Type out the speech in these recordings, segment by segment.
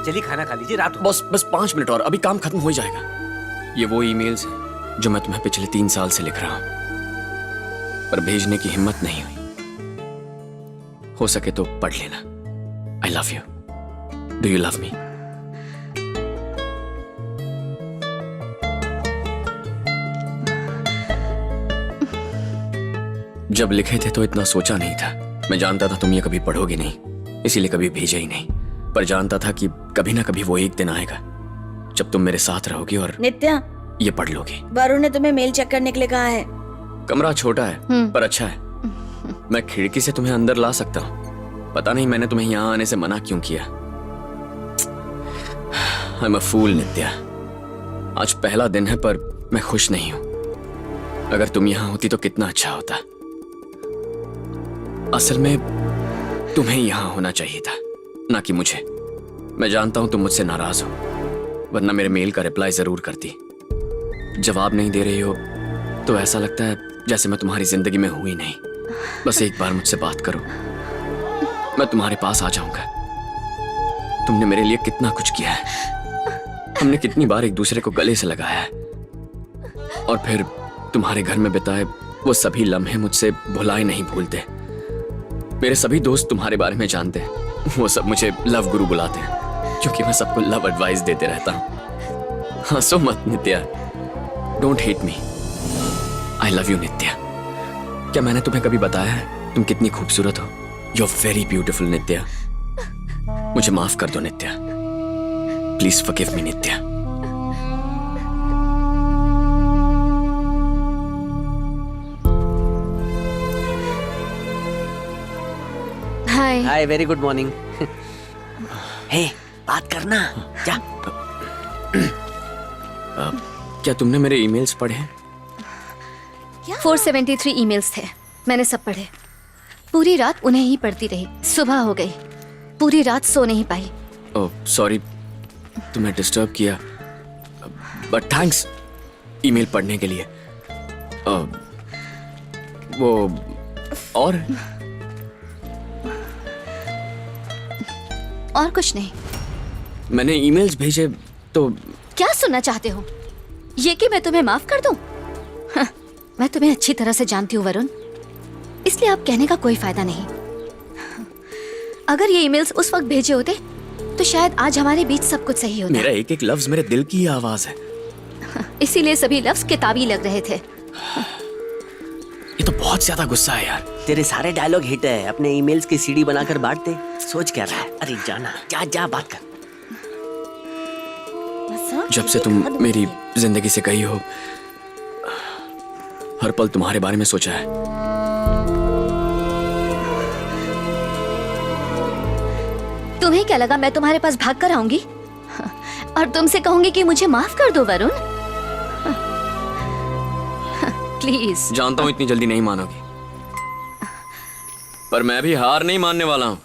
चलिए खाना खा लीजिए, रात हो। बस 5 मिनट और, अभी काम खत्म हो जाएगा। ये वो ईमेल्स हैं जो मैं तुम्हें पिछले 3 साल से लिख रहा हूं, पर भेजने की हिम्मत नहीं हुई। हो सके तो पढ़ लेना। आई love you. Do you love me? जब लिखे थे तो इतना सोचा नहीं था। मैं जानता था तुम ये कभी पढ़ोगे नहीं, इसीलिए कभी भेजा ही नहीं। पर जानता था कि कभी ना कभी वो एक दिन आएगा जब तुम मेरे साथ रहोगी और नित्या, ये पढ़ लोगी। वरुण ने तुम्हें मेल चेक करने के लिए कहा है। कमरा छोटा है पर अच्छा है। मैं खिड़की से तुम्हें अंदर ला सकता हूँ। पता नहीं मैंने तुम्हें यहाँ आने से मना क्यों किया। आई एम अ फूल नित्या। आज पहला दिन है पर मैं खुश नहीं हूं। अगर तुम यहाँ होती तो कितना अच्छा होता। असल में तुम्हें यहाँ होना चाहिए था, ना कि मुझे। मैं जानता हूं तुम मुझसे नाराज हो, वरना मेरे मेल का रिप्लाई जरूर करती। जवाब नहीं दे रही हो तो ऐसा लगता है जैसे मैं तुम्हारी जिंदगी में हूं ही नहीं। बस एक बार मुझसे बात करो, मैं तुम्हारे पास आ जाऊंगा। तुमने मेरे लिए कितना कुछ किया है। हमने कितनी बार एक दूसरे को गले से लगाया है, और फिर तुम्हारे घर में बिताए वो सभी लम्हे मुझसे भुलाए नहीं भूलते। मेरे सभी दोस्त तुम्हारे बारे में जानते हैं। वो सब मुझे लव गुरु बुलाते हैं क्योंकि मैं सबको लव एडवाइस देते रहता हूँ। हंसो मत Nitya, don't hate me. I love you Nitya. क्या मैंने तुम्हें कभी बताया है तुम कितनी खूबसूरत हो? You are very beautiful Nitya. मुझे माफ कर दो Nitya, please forgive me Nitya. Hi. Hi, very good morning. Hey, बात करना जा। क्या तुमने मेरे ईमेल्स पढ़े हैं? 473 ईमेल्स थे, मैंने सब पढ़े। पूरी रात उन्हें ही पढ़ती रही। सुबह हो गई, पूरी रात सो नहीं पाई। ओह सॉरी, तुम्हें डिस्टर्ब किया, बट थैंक्स ईमेल पढ़ने के लिए। वो और कुछ नहीं। मैंने ईमेल्स भेजे तो क्या सुनना चाहते हो? ये कि मैं तुम्हें माफ कर दूं? हाँ, मैं तुम्हें अच्छी तरह से जानती हूँ वरुण, इसलिए अब कहने का कोई फायदा नहीं। अगर ये ईमेल्स उस वक्त भेजे होते तो शायद आज हमारे बीच सब कुछ सही होता। मेरा एक एक लफ्ज मेरे दिल की आवाज है। इसीलिए सभी लफ्ज किताबी लग रहे थे। ये तो बहुत ज्यादा गुस्सा है यार। तेरे सारे डायलॉग हिट है, अपने ईमेल्स की सीडी बनाकर बांट दे। सोच क्या रहा है? अरे जाना, जा जा बात कर। जब से तुम मेरी जिंदगी से गई हो, हर पल तुम्हारे बारे में सोचा है। तुम्हें क्या लगा मैं तुम्हारे पास भाग कर आऊंगी और तुमसे कहूंगी कि मुझे माफ कर दो वरुण? प्लीज। जानता हूं इतनी जल्दी नहीं मानोगी, पर मैं भी हार नहीं मानने वाला हूं।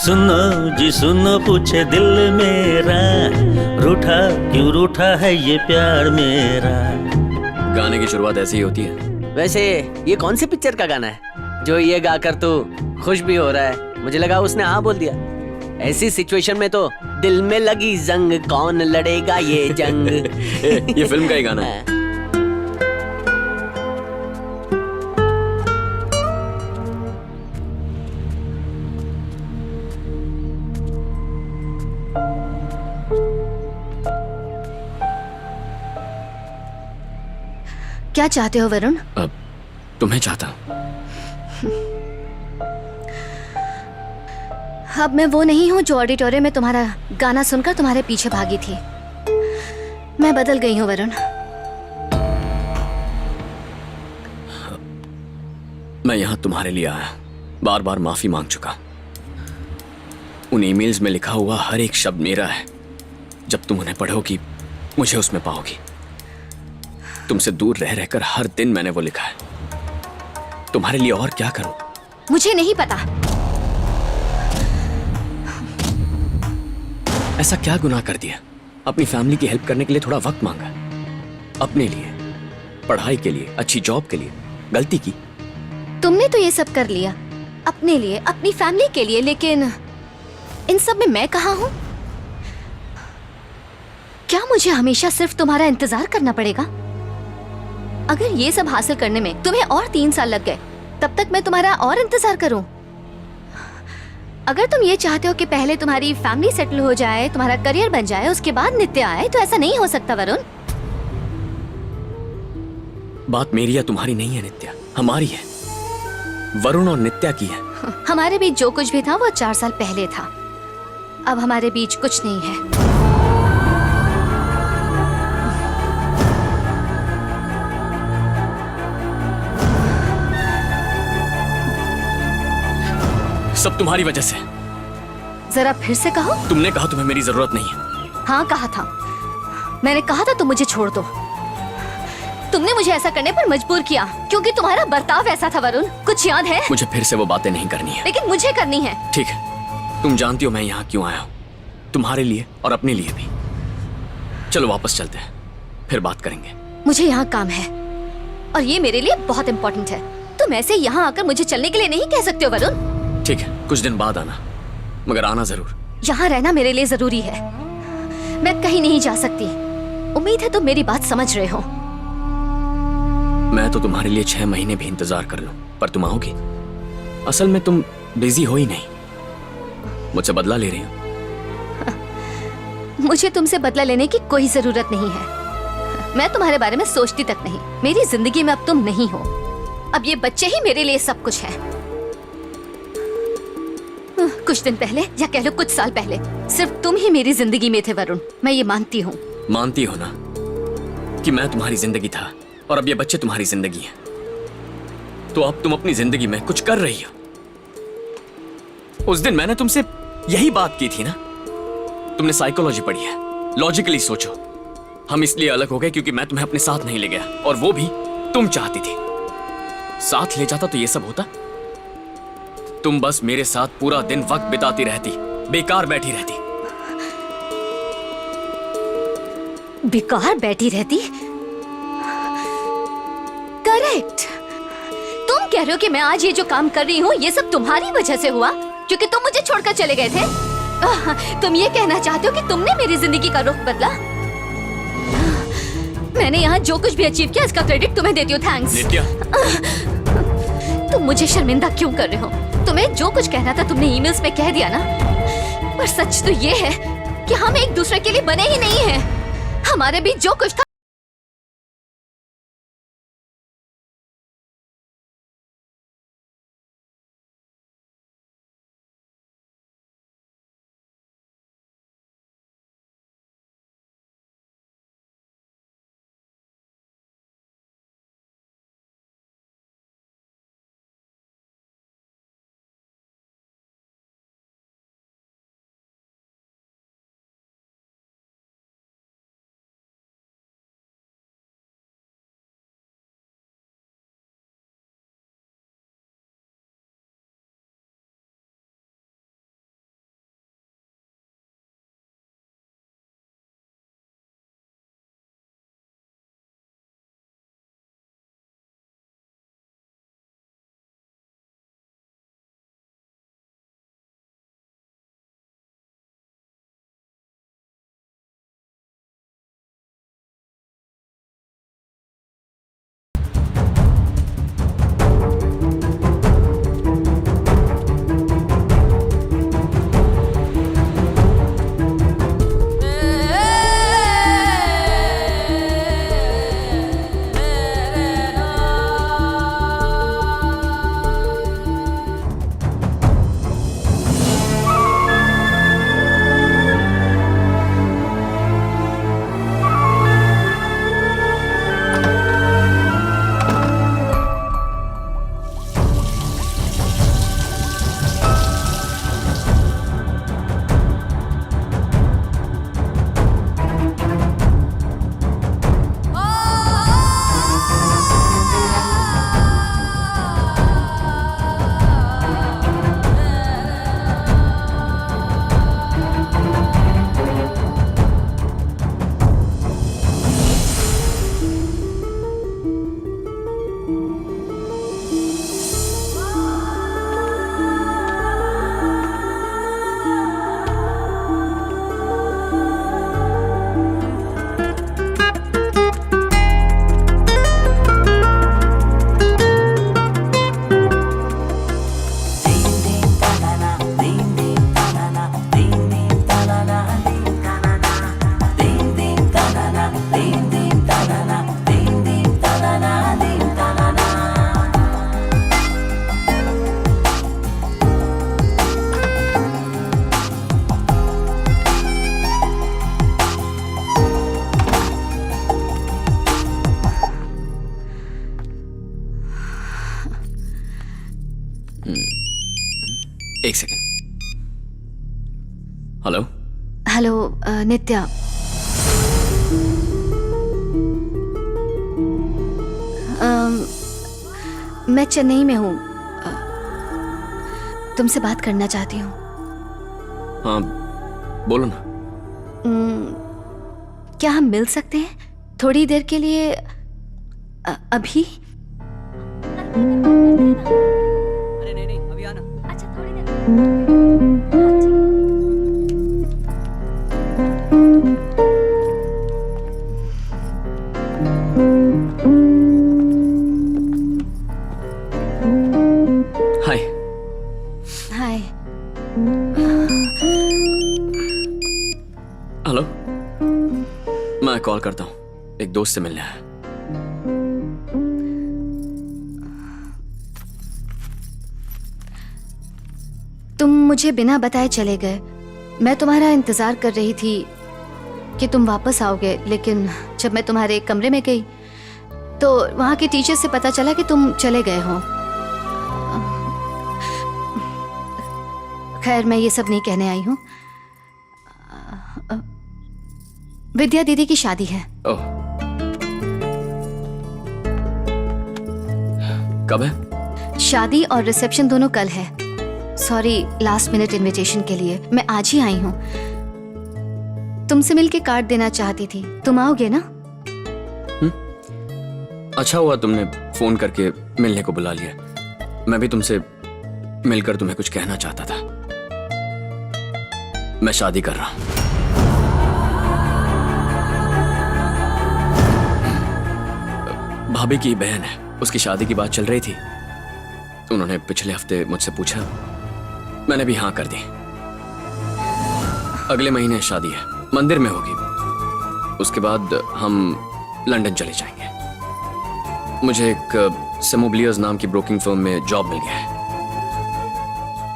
सुनो जी सुनो, पूछे दिल मेरा, रूठा क्यों रूठा है ये प्यार मेरा। गाने की शुरुआत ऐसी ही होती है। वैसे ये कौन सी पिक्चर का गाना है जो ये गाकर तू खुश भी हो रहा है? मुझे लगा उसने हाँ बोल दिया। ऐसी सिचुएशन में तो दिल में लगी जंग, कौन लड़ेगा ये जंग। ये फिल्म का ही गाना है। क्या चाहते हो वरुण? अब तुम्हें चाहता हूं। अब मैं वो नहीं हूँ जो ऑडिटोरियम में तुम्हारा गाना सुनकर तुम्हारे पीछे भागी थी। मैं बदल गई हूँ वरुण। मैं यहाँ तुम्हारे लिए आया, बार बार माफी मांग चुका। उन ईमेल्स में लिखा हुआ हर एक शब्द मेरा है। जब तुम उन्हें पढ़ोगी मुझे उसमें पाओगी। तुमसे दूर रह रहकर हर दिन मैंने वो लिखा है। तुम्हारे लिए और क्या करूं? मुझे नहीं पता। ऐसा क्या गुनाह कर दिया? अपनी फैमिली की हेल्प करने के लिए थोड़ा वक्त मांगा, अपने लिए, पढ़ाई के लिए, अच्छी जॉब के लिए गलती की। तुमने तो ये सब कर लिया अपने लिए, अपनी फैमिली के लिए, लेकिन इन सब में मैं कहाँ हूँ? क्या मुझे हमेशा सिर्फ तुम्हारा इंतजार करना पड़ेगा? अगर ये सब हासिल करने में तुम्हें और 3 साल लग गए, तब तक मैं तुम्हारा और इंतजार करूं? अगर तुम ये चाहते हो कि पहले तुम्हारी फैमिली सेटल हो जाए, तुम्हारा करियर बन जाए, उसके बाद नित्य आए, तो ऐसा नहीं हो सकता वरुण। बात मेरी या तुम्हारी नहीं है नित्या, हमारी है। वरुण और नित्या की है। हमारे बीच जो कुछ भी था वो 4 साल पहले था। अब हमारे बीच कुछ नहीं है। सब तुम्हारी वजह से। जरा फिर से कहो। तुमने कहा तुम्हें मेरी जरूरत नहीं है। हाँ कहा था, मैंने कहा था तुम मुझे छोड़ दो। तुमने मुझे ऐसा करने पर मजबूर किया क्योंकि तुम्हारा बर्ताव ऐसा था वरुण, कुछ याद है? मुझे फिर से वो बातें नहीं करनी है। लेकिन मुझे करनी है। ठीक है, तुम जानती हो मैं यहाँ क्यों आया हूँ, तुम्हारे लिए और अपने लिए भी। चलो वापस चलते हैं, फिर बात करेंगे। मुझे यहाँ काम है और ये मेरे लिए बहुत इम्पोर्टेंट है। तुम ऐसे यहाँ आकर मुझे चलने के लिए नहीं कह सकते हो वरुण। ठीक है, कुछ दिन बाद आना, मगर आना जरूर। यहाँ रहना मेरे लिए जरूरी है, मैं कहीं नहीं जा सकती। उम्मीद है तुम मेरी बात समझ रहे हो। मैं तो तुम्हारे लिए 6 महीने भी इंतजार कर लूं, पर तुम आओगी? असल में तुम बिजी हो ही नहीं, मुझसे बदला ले रही हो। मुझे तुमसे बदला लेने की कोई जरूरत नहीं है। मैं तुम्हारे बारे में सोचती तक नहीं। मेरी जिंदगी में अब तुम नहीं हो। अब ये बच्चे ही मेरे लिए सब कुछ है। कुछ दिन पहले या कह लो कुछ साल पहले सिर्फ तुम ही मेरी जिंदगी में थे वरुण, मैं ये मानती हूँ। मानती हो ना कि मैं तुम्हारी जिंदगी था और अब ये बच्चे तुम्हारी जिंदगी हैं। तो अब तुम अपनी जिंदगी में कुछ कर रही हो। उस दिन मैंने तुमसे यही बात की थी ना। तुमने साइकोलॉजी पढ़ी है, लॉजिकली सोचो। हम इसलिए अलग हो गए क्योंकि मैं तुम्हें अपने साथ नहीं ले गया, और वो भी तुम चाहती थी। साथ ले जाता तो ये सब होता? तुम बस मेरे साथ पूरा दिन वक्त बिताती रहती, बेकार बैठी रहती। बेकार बैठी रहती? करेक्ट। तुम कह रहे हो कि मैं आज ये जो काम कर रही हूँ ये सब तुम्हारी वजह से हुआ, क्योंकि तुम मुझे छोड़कर चले गए थे। तुम ये कहना चाहते हो कि तुमने मेरी जिंदगी का रुख बदला? मैंने यहाँ जो कुछ भी अचीव किया इसका क्रेडिट तुम्हें देती हूँ। थैंक्स। नित्या, तुम मुझे शर्मिंदा क्यों कर रहे हो? तुम्हें जो कुछ कहना था तुमने ईमेल्स में कह दिया ना। पर सच तो ये है कि हम एक दूसरे के लिए बने ही नहीं हैं। हमारे बीच जो कुछ था हेलो। हेलो नित्या, मैं चेन्नई में हूँ, तुमसे बात करना चाहती हूँ। हाँ बोलो ना। क्या हम मिल सकते हैं थोड़ी देर के लिए? अभी? अरे नहीं अभी आना। अच्छा थोड़ी देर। हाय। हाय। हेलो, मैं कॉल करता हूँ, एक दोस्त से मिलने आया। तुम मुझे बिना बताए चले गए। मैं तुम्हारा इंतजार कर रही थी कि तुम वापस आओगे, लेकिन जब मैं तुम्हारे कमरे में गई तो वहाँ के टीचर से पता चला कि तुम चले गए हो। खैर, मैं ये सब नहीं कहने आई हूँ। विद्या दीदी की शादी है। ओह, कब है? शादी और रिसेप्शन दोनों कल है। सॉरी लास्ट मिनट इनविटेशन के लिए, मैं आज ही आई हूँ। तुमसे मिलके कार्ड देना चाहती थी, तुम आओगे ना? अच्छा हुआ तुमने फोन करके मिलने को बुला लिया। मैं भी तुमसे मिलकर तुम्हें कुछ कहना चाहता था। मैं शादी कर रहा हूं। भाभी की बहन है, उसकी शादी की बात चल रही थी। उन्होंने पिछले हफ्ते मुझसे पूछा, मैंने भी हाँ कर दी। अगले महीने शादी है, मंदिर में होगी। उसके बाद हम लंदन चले जाएंगे। मुझे एक सेमोब्लियर्स नाम की ब्रोकिंग फर्म में जॉब मिल गया है।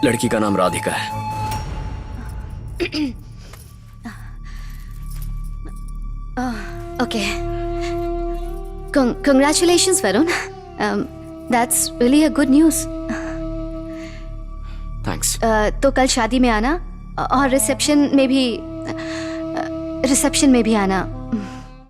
लड़की का नाम राधिका है। Okay. Congratulations, Varun. That's really a good news. Thanks. तो कल शादी में आना और रिसेप्शन में भी आना।